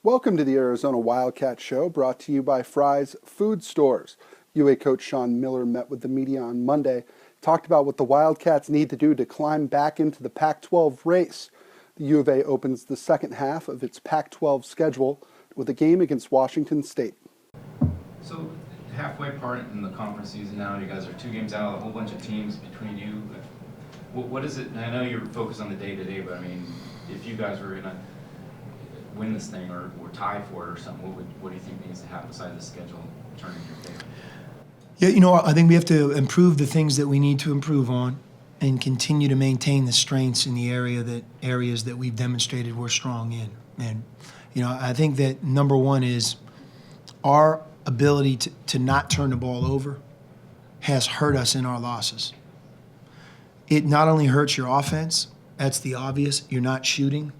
Welcome to the Arizona Wildcat Show, brought to you by Fry's Food Stores. UA coach Sean Miller met with the media on Monday, talked about what the Wildcats need to do to climb back into the Pac-12 race. The U of A opens the second half of its Pac-12 schedule with a game against Washington State. So halfway part in the conference season now, you guys are 2 games out, a whole bunch of teams between you. What is it? I know you're focused on the day-to-day, but I mean, if you guys were going to win this thing or tie for it or something, what do you think needs to happen besides the schedule turning your favor? Yeah, I think we have to improve the things that we need to improve on and continue to maintain the strengths in the areas that we've demonstrated we're strong in. And, I think that number one is our ability to not turn the ball over has hurt us in our losses. It not only hurts your offense, that's the obvious, you're not shooting,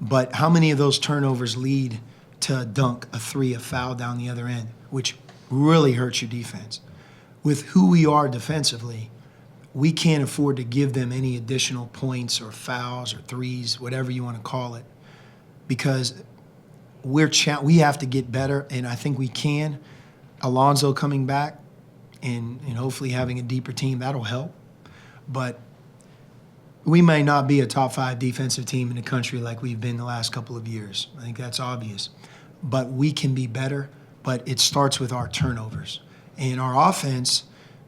but how many of those turnovers lead to a dunk, a three, a foul down the other end, which really hurts your defense. With who we are defensively, we can't afford to give them any additional points or fouls or threes, whatever you want to call it, because we have to get better, and I think we can. Alonzo coming back and hopefully having a deeper team, that'll help. But we may not be a top 5 defensive team in the country like we've been the last couple of years. I think that's obvious. But we can be better, but it starts with our turnovers. And our offense,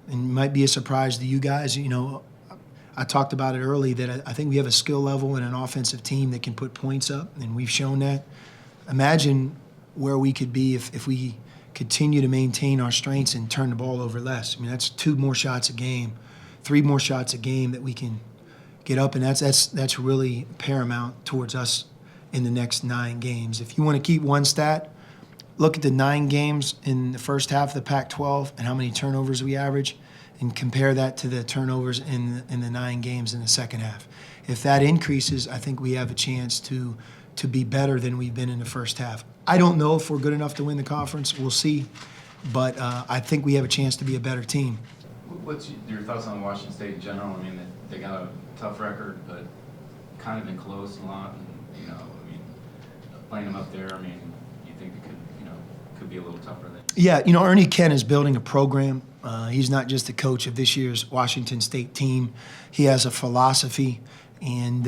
and it might be a surprise to you guys, I talked about it early that I think we have a skill level and an offensive team that can put points up, and we've shown that. Imagine where we could be if we continue to maintain our strengths and turn the ball over less. I mean, that's 2 more shots a game, 3 more shots a game that we can get up, and that's really paramount towards us in the next 9 games. If you want to keep one stat, look at the 9 games in the first half of the Pac-12 and how many turnovers we average, and compare that to the turnovers in the 9 games in the second half. If that increases, I think we have a chance to be better than we've been in the first half. I don't know if we're good enough to win the conference. We'll see. But I think we have a chance to be a better team. What's your thoughts on Washington State in general? I mean, they got a tough record, but kind of been close a lot. And, playing them up there, you think it could be a little tougher than? Yeah, Ernie Kent is building a program. He's not just the coach of this year's Washington State team. He has a philosophy. And,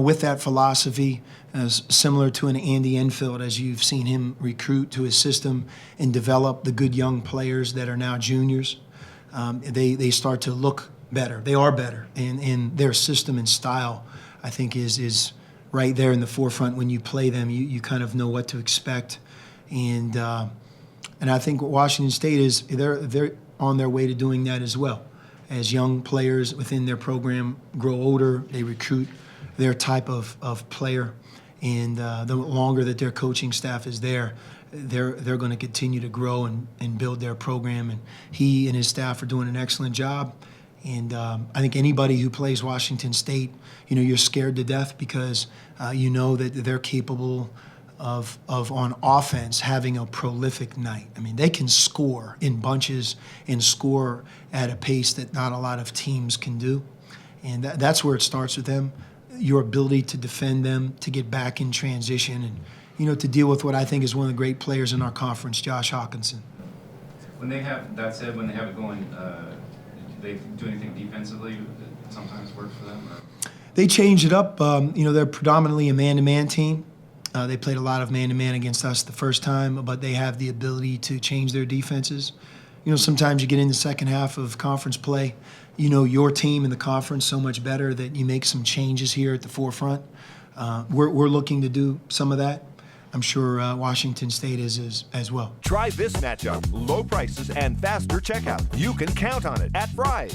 with that philosophy, similar to an Andy Enfield, as you've seen him recruit to his system and develop the good young players that are now juniors, they start to look better. They are better. And their system and style, I think, is right there in the forefront. When you play them, you kind of know what to expect. And I think Washington State they're on their way to doing that as well. As young players within their program grow older, they recruit their type of player. And the longer that their coaching staff is there, they're going to continue to grow and build their program. And he and his staff are doing an excellent job. And I think anybody who plays Washington State, you're scared to death because you know that they're capable of on offense having a prolific night. I mean, they can score in bunches and score at a pace that not a lot of teams can do. And that's where it starts with them, your ability to defend them, to get back in transition, and, to deal with what I think is one of the great players in our conference, Josh Hawkinson. When they have it going, do they do anything defensively that sometimes works for them? Or? They change it up. They're predominantly a man-to-man team. They played a lot of man-to-man against us the first time, but they have the ability to change their defenses. Sometimes you get in the second half of conference play, your team in the conference so much better that you make some changes here at the forefront. We're looking to do some of that. I'm sure Washington State is as well. Try this matchup. Low prices and faster checkout. You can count on it at Fry's.